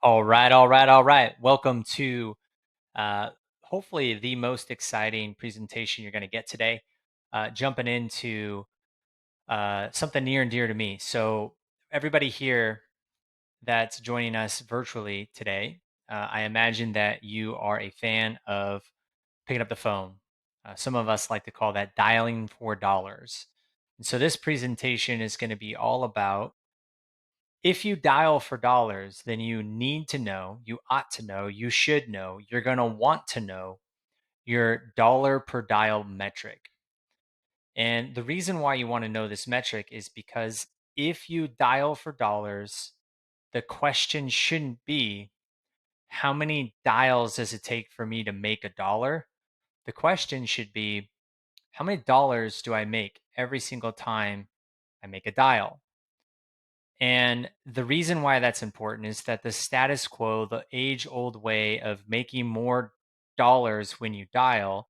All right, all right, all right. Welcome to uh, hopefully the most exciting presentation you're going to get today. Jumping into something near and dear to me. So, everybody here that's joining us virtually today, I imagine that you are a fan of picking up the phone. Some of us like to call that dialing for dollars. And so, this presentation is going to be all about if you dial for dollars, then you need to know, you ought to know, you should know, you're going to want to know your dollar per dial metric. And the reason why you want to know this metric is because if you dial for dollars, the question shouldn't be how many dials does it take for me to make a dollar? The question should be how many dollars do I make every single time I make a dial? And the reason why that's important is that the status quo, the age old way of making more dollars when you dial,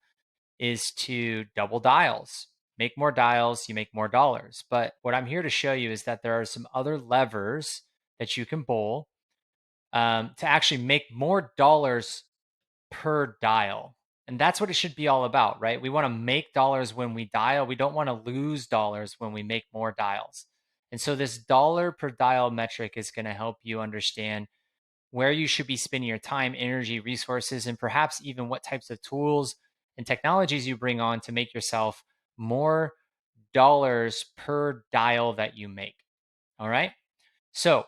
is to double dials. Make more dials, you make more dollars. But what I'm here to show you is that there are some other levers that you can pull to actually make more dollars per dial. And that's what it should be all about, right? We want to make dollars when we dial. We don't want to lose dollars when we make more dials. And so this dollar per dial metric is going to help you understand where you should be spending your time, energy, resources, and perhaps even what types of tools and technologies you bring on to make yourself more dollars per dial that you make. All right. So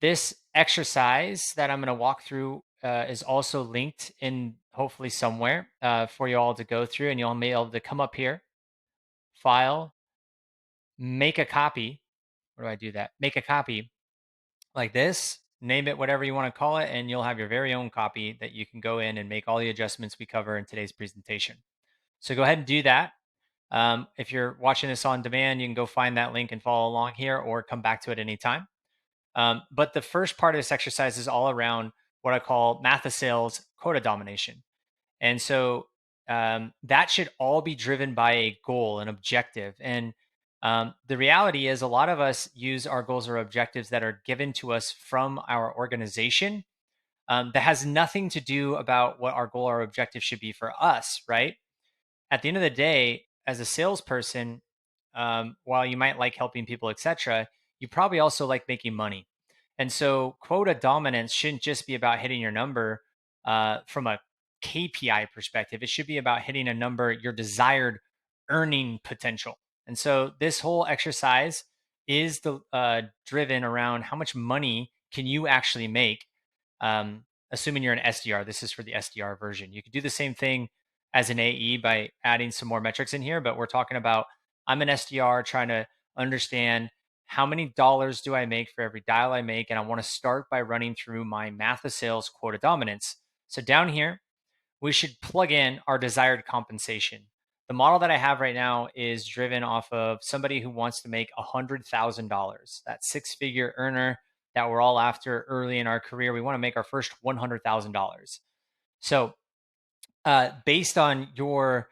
this exercise that I'm going to walk through is also linked in hopefully somewhere for you all to go through, and you'll be able to come up here, file, make a copy. Where do I do that? Make a copy like this, name it whatever you want to call it, and you'll have your very own copy that you can go in and make all the adjustments we cover in today's presentation. So go ahead and do that. If you're watching this on demand, you can go find that link and follow along here or come back to it anytime. But the first part of this exercise is all around what I call math of sales quota domination. And so that should all be driven by a goal, an objective. And the reality is, a lot of us use our goals or objectives that are given to us from our organization that has nothing to do about what our goal or objective should be for us, right? At the end of the day, as a salesperson, while you might like helping people, etc., you probably also like making money. And so quota dominance shouldn't just be about hitting your number from a KPI perspective. It should be about hitting a number, your desired earning potential. And so this whole exercise is driven around how much money can you actually make, assuming you're an SDR. This is for the SDR version. You could do the same thing as an AE by adding some more metrics in here, but we're talking about I'm an SDR trying to understand how many dollars do I make for every dial I make, and I want to start by running through my math of sales quota dominance. So down here, we should plug in our desired compensation. The model that I have right now is driven off of somebody who wants to make $100,000, that six-figure earner that we're all after early in our career. We want to make our first $100,000. So based on your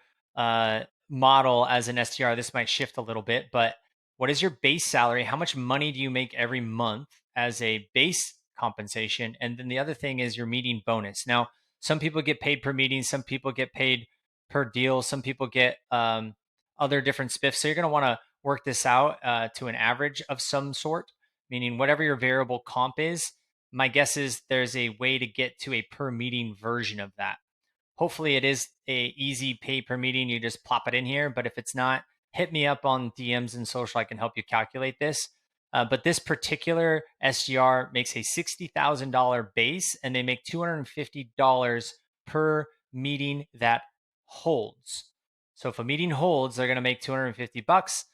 model as an SDR, this might shift a little bit, but what is your base salary? How much money do you make every month as a base compensation? And then the other thing is your meeting bonus. Now, some people get paid per meeting, some people get paid per deal, some people get other different spiffs. So you're going to want to work this out to an average of some sort, meaning whatever your variable comp is. My guess is there's a way to get to a per meeting version of that. Hopefully it is a easy pay per meeting. You just plop it in here. But if it's not, hit me up on DMs and social. I can help you calculate this. But this particular SGR makes a $60,000 base, and they make $250 per meeting that holds. So if a meeting holds, they're going to make 250 bucks.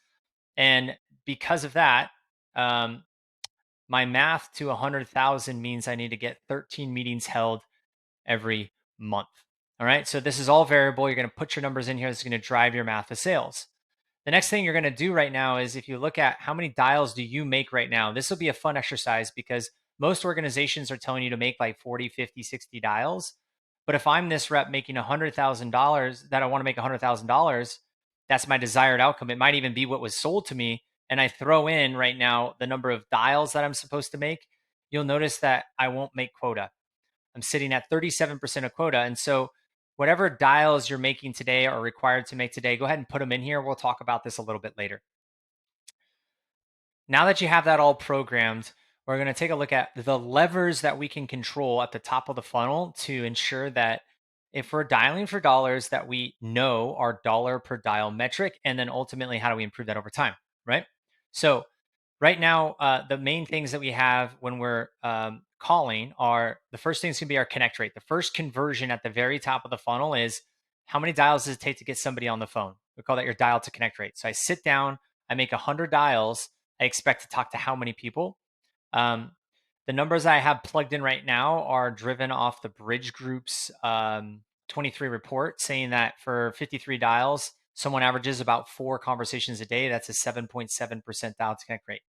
And because of that, my math to 100,000 means I need to get 13 meetings held every month. All right, so this is all variable. You're going to put your numbers in here. This is going to drive your math of sales. The next thing you're going to do right now is if you look at how many dials do you make right now, this will be a fun exercise because most organizations are telling you to make like 40, 50, 60 dials. But if I'm this rep making $100,000, that I want to make $100,000, that's my desired outcome. It might even be what was sold to me. And I throw in right now the number of dials that I'm supposed to make. you'll notice that I won't make quota. I'm sitting at 37% of quota. And so whatever dials you're making today or required to make today, go ahead and put them in here. We'll talk about this a little bit later. Now that you have that all programmed, we're going to take a look at the levers that we can control at the top of the funnel to ensure that if we're dialing for dollars, that we know our dollar per dial metric, and then ultimately how do we improve that over time, right? So right now, the main things that we have when we're calling are, the first thing's going to be our connect rate. The first conversion at the very top of the funnel is how many dials does it take to get somebody on the phone? We call that your dial to connect rate. So I sit down, I make 100 dials. I expect to talk to how many people? Um, the numbers I have plugged in right now are driven off the Bridge Group's 23 report, saying that for 53 dials, someone averages about 4 conversations a day. That's a 7.7% dial to connect rate.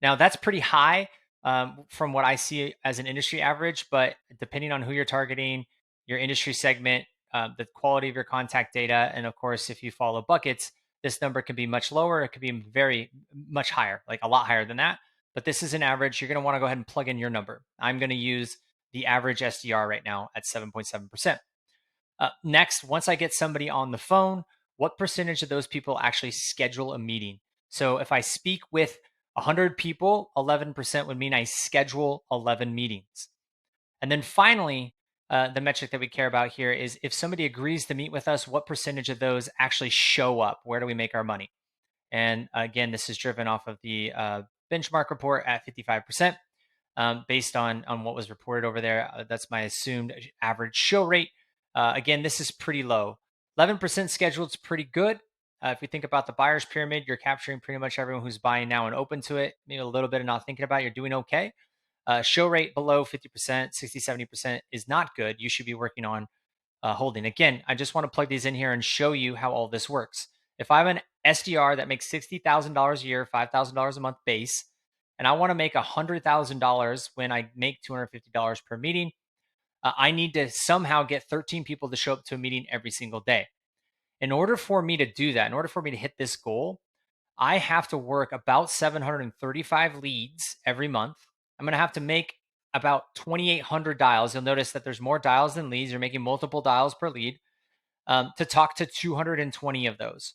Now, that's pretty high from what I see as an industry average, but depending on who you're targeting, your industry segment, the quality of your contact data, and of course, if you follow buckets, this number can be much lower. It could be very much higher, like a lot higher than that. But this is an average. You're going to want to go ahead and plug in your number. I'm going to use the average SDR right now at 7.7%. Next, once I get somebody on the phone, what percentage of those people actually schedule a meeting? So if I speak with 100 people, 11% would mean I schedule 11 meetings. And then finally, the metric that we care about here is if somebody agrees to meet with us, what percentage of those actually show up? Where do we make our money? And again, this is driven off of the benchmark report at 55%, based on what was reported over there. That's my assumed average show rate. Again, this is pretty low. 11% scheduled is pretty good. If you think about the buyer's pyramid, you're capturing pretty much everyone who's buying now and open to it. Maybe a little bit of not thinking about it, you're doing okay. Show rate below 50%, 60, 70% is not good. You should be working on holding. Again, I just want to plug these in here and show you how all this works. If I'm an SDR that makes $60,000 a year, $5,000 a month base, and I want to make $100,000 when I make $250 per meeting, I need to somehow get 13 people to show up to a meeting every single day. In order for me to do that, in order for me to hit this goal, I have to work about 735 leads every month. I'm going to have to make about 2,800 dials. You'll notice that there's more dials than leads. You're making multiple dials per lead, to talk to 220 of those.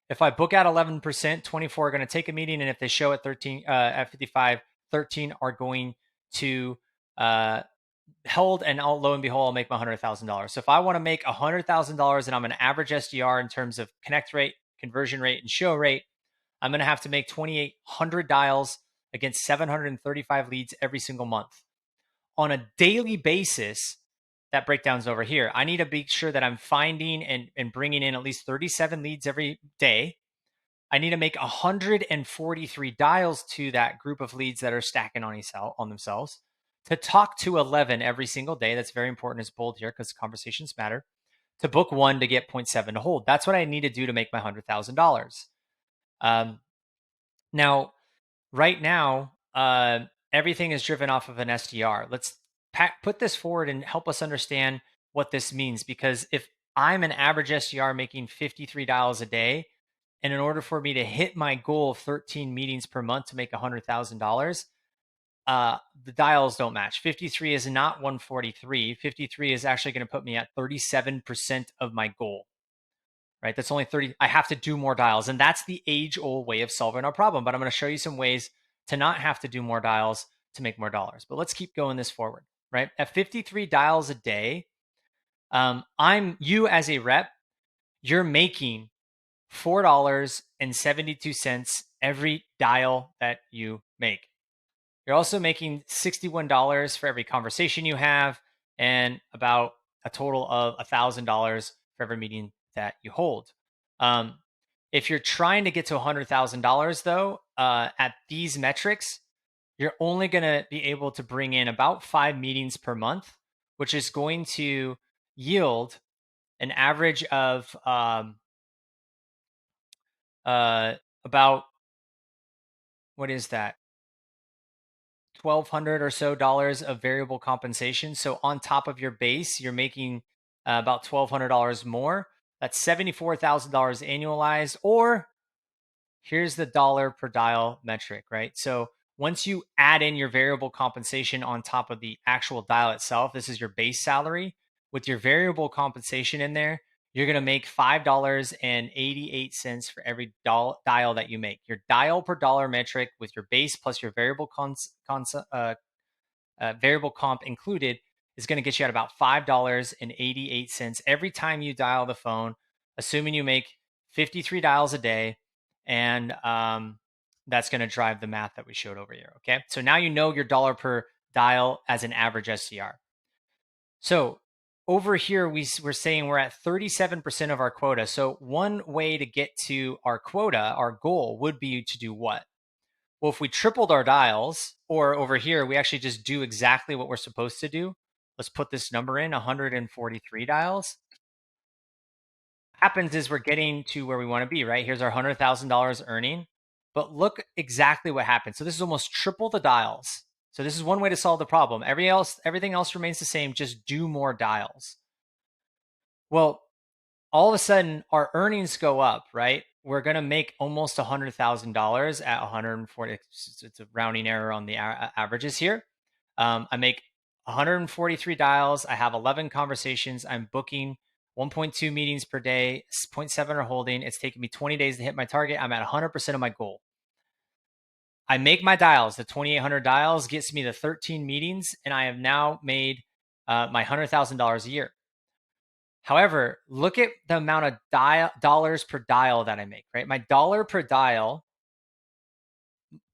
If I book out 11%, 24 are going to take a meeting, and if they show at 13 at 55, 13 are going to hold, and lo and behold, I'll make my $100,000. So if I want to make $100,000 and I'm an average SDR in terms of connect rate, conversion rate, and show rate, I'm going to have to make 2,800 dials against 735 leads every single month. On a daily basis, that breakdown's over here. I need to be sure that I'm finding and bringing in at least 37 leads every day. I need to make 143 dials to that group of leads that are stacking on themselves, to talk to 11 every single day. That's very important. It's bold here because conversations matter. To book 1 to get 0.7 to hold. That's what I need to do to make my $100,000. Now, right now, everything is driven off of an SDR. Let's put this forward and help us understand what this means. Because if I'm an average SDR making 53 dials a day, and in order for me to hit my goal of 13 meetings per month to make $100,000, the dials don't match. 53 is not 143. 53 is actually going to put me at 37% of my goal, right? That's only 30. I have to do more dials. And that's the age-old way of solving our problem. But I'm going to show you some ways to not have to do more dials to make more dollars. But let's keep going this forward, right? At 53 dials a day, you as a rep, you're making $4.72 every dial that you make. You're also making $61 for every conversation you have, and about a total of $1,000 for every meeting that you hold. If you're trying to get to $100,000 though, at these metrics, you're only going to be able to bring in about 5 meetings per month, which is going to yield an average of about, what is that? $1,200 or so dollars of variable compensation. So on top of your base, you're making about $1,200 more. That's $74,000 annualized. Or here's the dollar per dial metric, right? So once you add in your variable compensation on top of the actual dial itself, this is your base salary. With your variable compensation in there, you're going to make $5.88 for every dial that you make. Your dial per dollar metric with your base plus your variable comp included is going to get you at about $5.88 every time you dial the phone, assuming you make 53 dials a day. And that's going to drive the math that we showed over here. Okay. So now you know your dollar per dial as an average SDR. So over here, we're saying we're at 37% of our quota. So one way to get to our quota, our goal would be to do what? Well, if we tripled our dials, or over here, we actually just do exactly what we're supposed to do. Let's put this number in, 143 dials. Happens is we're getting to where we want to be, right? Here's our $100,000 earning. But look exactly what happens. So this is almost triple the dials. So this is one way to solve the problem. Everything else remains the same, just do more dials. Well, all of a sudden our earnings go up, right? We're going to make almost $100,000 at 140. It's a rounding error on the averages here. I make 143 dials. I have 11 conversations. I'm booking 1.2 meetings per day, 0.7 are holding. It's taking me 20 days to hit my target. I'm at 100% of my goal. I make my dials. The 2,800 dials gets me the 13 meetings, and I have now made my $100,000 a year. However, look at the amount of dollars per dial that I make, right? My dollar per dial,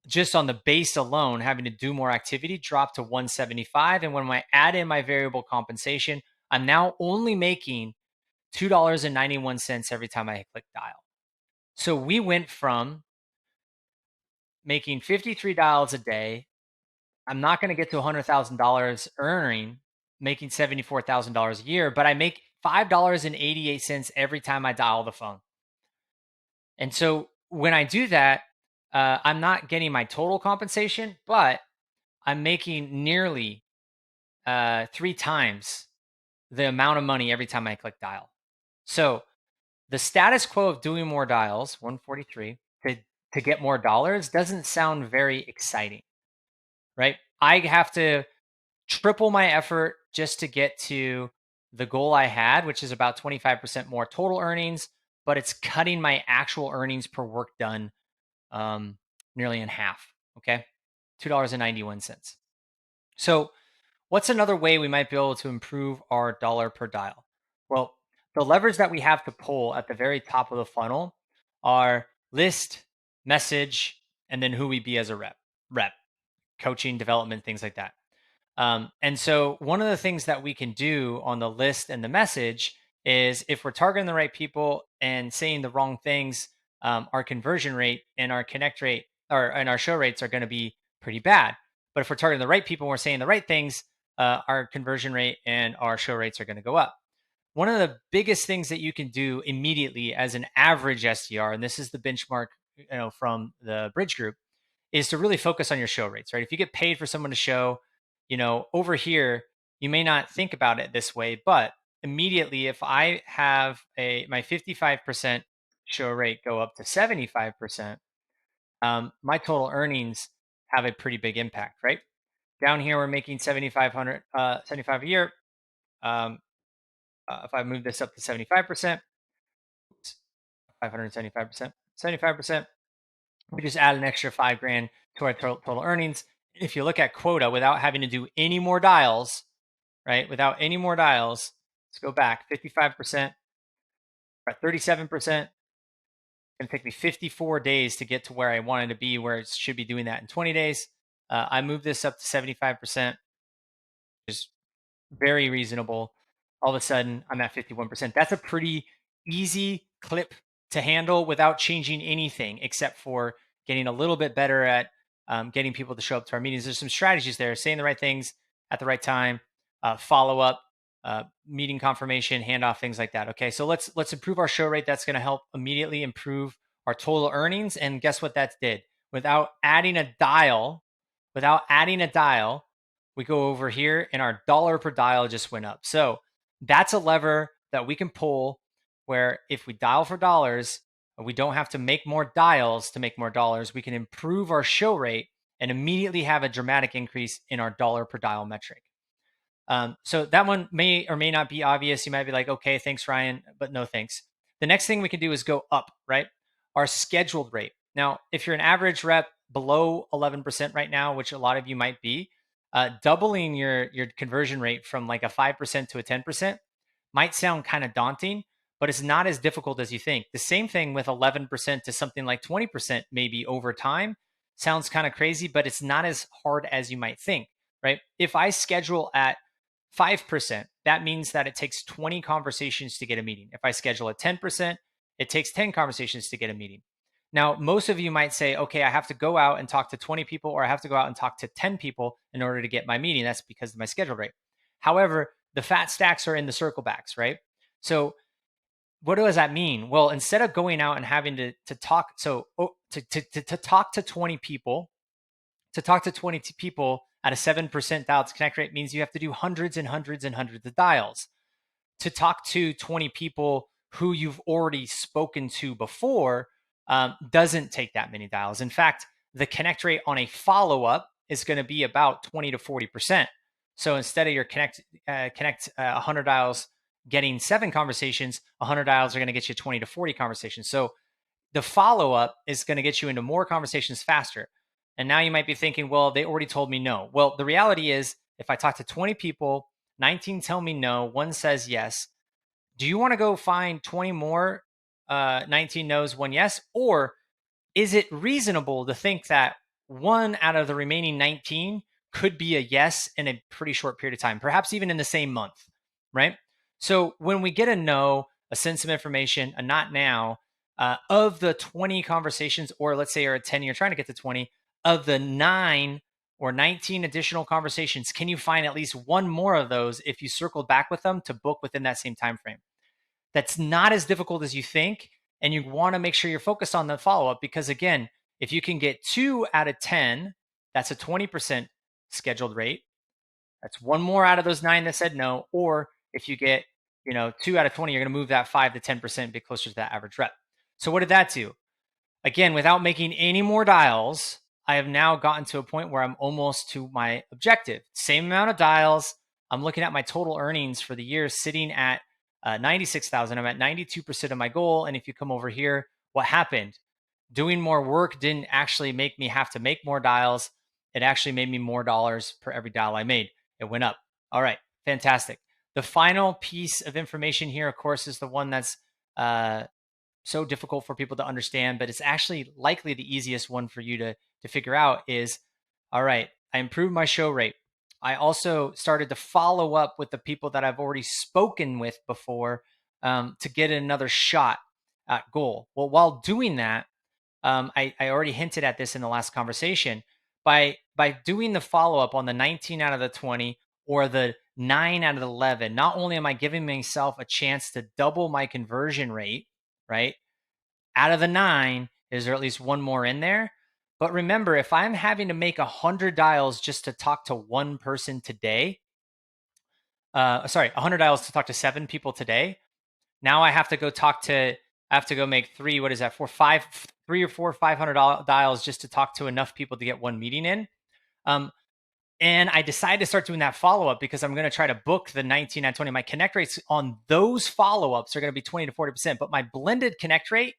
just on the base alone, having to do more activity, dropped to 175. And when I add in my variable compensation, I'm now only making $2.91 every time I click dial. So we went from making 53 dials a day. I'm not going to get to $100,000 earning, making $74,000 a year, but I make $5.88 every time I dial the phone. And so when I do that, I'm not getting my total compensation, but I'm making nearly 3 times the amount of money every time I click dial. So the status quo of doing more dials, 143, to get more dollars doesn't sound very exciting, right? I have to triple my effort just to get to the goal I had, which is about 25% more total earnings, but it's cutting my actual earnings per work done nearly in half. Okay, $2.91. So, what's another way we might be able to improve our dollar per dial? Well, the levers that we have to pull at the very top of the funnel are list, message, and then who we be as a rep, coaching, development, things like that. And so one of the things that we can do on the list and the message is if we're targeting the right people and saying the wrong things, our conversion rate and our connect rate and our show rates are going to be pretty bad. But if we're targeting the right people and we're saying the right things, our conversion rate and our show rates are going to go up. One of the biggest things that you can do immediately as an average SDR, and this is the benchmark, from the Bridge Group, is to really focus on your show rates, right? If you get paid for someone to show, over here, you may not think about it this way, but immediately if I have my 55% show rate go up to 75%, my total earnings have a pretty big impact, right? Down here, we're making 75 a year. If I move this up to 75%, 575%, 75%, we just add an extra 5 grand to our total earnings. If you look at quota without having to do any more dials, right? Without any more dials, let's go back 55%, at 37%. It's going to take me 54 days to get to where I wanted to be, where it should be doing that in 20 days. I moved this up to 75%, which is very reasonable. All of a sudden, I'm at 51%. That's a pretty easy clip to handle without changing anything except for getting a little bit better at getting people to show up to our meetings. There's some strategies there, saying the right things at the right time, follow up, meeting confirmation, handoff, things like that. Okay, so let's improve our show rate. That's going to help immediately improve our total earnings. And guess what that did? Without adding a dial, we go over here and our dollar per dial just went up. So that's a lever that we can pull where if we dial for dollars, we don't have to make more dials to make more dollars. We can improve our show rate and immediately have a dramatic increase in our dollar per dial metric. So that one may or may not be obvious. You might be like, okay, thanks, Ryan, but no thanks. The next thing we can do is go up, right? Our scheduled rate. Now, if you're an average rep below 11% right now, which a lot of you might be, doubling your conversion rate from like a 5% to a 10% might sound kind of daunting, but it's not as difficult as you think. The same thing with 11% to something like 20% maybe over time sounds kind of crazy, but it's not as hard as you might think, right? If I schedule at 5%, that means that it takes 20 conversations to get a meeting. If I schedule at 10%, it takes 10 conversations to get a meeting. Now, most of you might say, okay, I have to go out and talk to 20 people, or I have to go out and talk to 10 people in order to get my meeting. That's because of my schedule rate. However, the fat stacks are in the circle backs, right? So what does that mean? Well, instead of going out and having to talk, to talk to 20 people, to talk to 20 people at a 7% dial to connect rate means you have to do hundreds and hundreds and hundreds of dials. To talk to 20 people who you've already spoken to before doesn't take that many dials. In fact, the connect rate on a follow up is going to be about 20 to 40%. So instead of your connect 100 dials getting 7 conversations, 100 dials are going to get you 20 to 40 conversations. So the follow up is going to get you into more conversations faster. And now you might be thinking, well, they already told me no. Well, the reality is, if I talk to 20 people, 19 tell me no, one says yes. Do you want to go find 20 more 19 no's, one yes? Or is it reasonable to think that one out of the remaining 19 could be a yes in a pretty short period of time, perhaps even in the same month, right? So when we get a no, a send some information, a not now, of the 20 conversations, or let's say you're at 10, you're trying to get to 20, of the 9 or 19 additional conversations, can you find at least one more of those if you circled back with them to book within that same time frame? That's not as difficult as you think. And you want to make sure you're focused on the follow up because, again, if you can get 2 out of 10, that's a 20% scheduled rate. That's one more out of those 9 that said no. Or if you get 2 out of 20, you're going to move that 5 to 10%, be closer to that average rep. So what did that do? Again, without making any more dials, I have now gotten to a point where I'm almost to my objective. Same amount of dials. I'm looking at my total earnings for the year sitting at 96,000. I'm at 92% of my goal. And if you come over here, what happened? Doing more work didn't actually make me have to make more dials. It actually made me more dollars per every dial I made. It went up. All right, fantastic. The final piece of information here, of course, is the one that's so difficult for people to understand, but it's actually likely the easiest one for you to figure out is, all right, I improved my show rate. I also started to follow up with the people that I've already spoken with before to get another shot at goal. Well, while doing that, I already hinted at this in the last conversation. By doing the follow up on the 19 out of the 20 or the 9 out of the 11, not only am I giving myself a chance to double my conversion rate, right? Out of the 9, is there at least one more in there? But remember, if I'm having to make 100 dials just to talk to one person today, 100 dials to talk to 7 people today. Now I have to go make 3, what is that, 3 or 4, 500 dials just to talk to enough people to get one meeting in. And I decided to start doing that follow up because I'm going to try to book the 19 and 20. My connect rates on those follow ups are going to be 20 to 40%, but my blended connect rate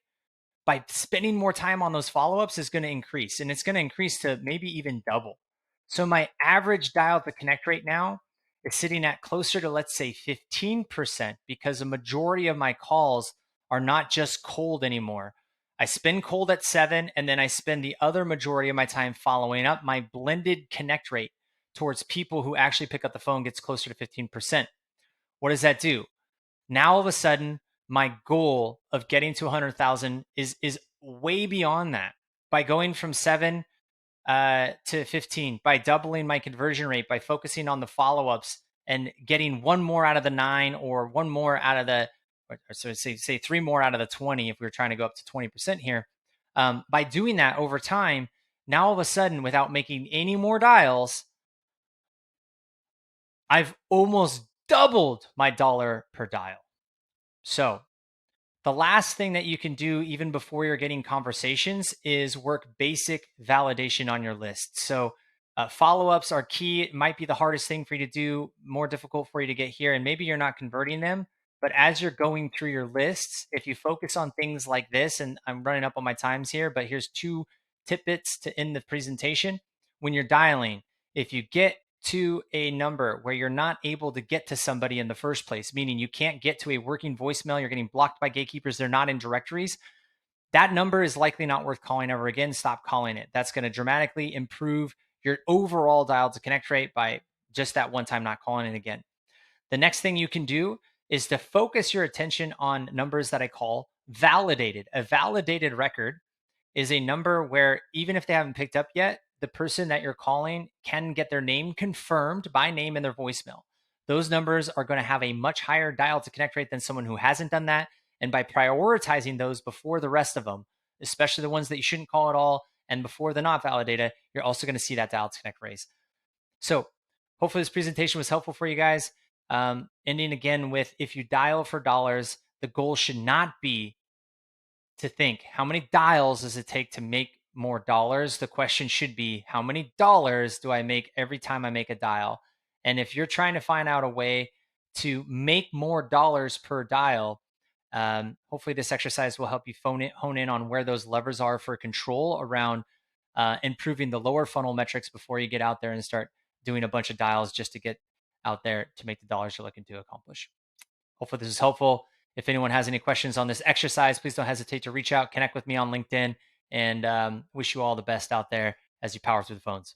by spending more time on those follow-ups is going to increase, and it's going to increase to maybe even double. So my average dial to connect rate now is sitting at closer to, let's say, 15% because the majority of my calls are not just cold anymore. I spend cold at 7, and then I spend the other majority of my time following up. My blended connect rate towards people who actually pick up the phone gets closer to 15%. What does that do? Now all of a sudden, my goal of getting to 100,000 is way beyond that. By going from 7 to 15, by doubling my conversion rate, by focusing on the follow-ups and getting one more out of the 9 or one more out of the, so say 3 more out of the 20 if we were trying to go up to 20% here. By doing that over time, now all of a sudden, without making any more dials, I've almost doubled my dollar per dial. So The last thing that you can do, even before you're getting conversations, is work basic validation on your list. So, follow ups are key. It might be the hardest thing for you to do, more difficult for you to get here, and maybe you're not converting them. But as you're going through your lists, if you focus on things like this, and I'm running up on my times here, but here's two tidbits to end the presentation. When you're dialing, if you get to a number where you're not able to get to somebody in the first place, meaning you can't get to a working voicemail, you're getting blocked by gatekeepers, they're not in directories, that number is likely not worth calling ever again. Stop calling it. That's going to dramatically improve your overall dial to connect rate by just that one time not calling it again. The next thing you can do is to focus your attention on numbers that I call validated. A validated record is a number where even if they haven't picked up yet, the person that you're calling can get their name confirmed by name in their voicemail. Those numbers are going to have a much higher dial to connect rate than someone who hasn't done that. And by prioritizing those before the rest of them, especially the ones that you shouldn't call at all, and before the not validated, you're also going to see that dial to connect raise. So hopefully this presentation was helpful for you guys. Ending again with, if you dial for dollars, the goal should not be to think, how many dials does it take to make more dollars? The question should be, how many dollars do I make every time I make a dial? And if you're trying to find out a way to make more dollars per dial, hopefully this exercise will help you hone in on where those levers are for control around improving the lower funnel metrics before you get out there and start doing a bunch of dials just to get out there to make the dollars you're looking to accomplish. Hopefully this is helpful. If anyone has any questions on this exercise, please don't hesitate to reach out, connect with me on LinkedIn, and wish you all the best out there as you power through the phones.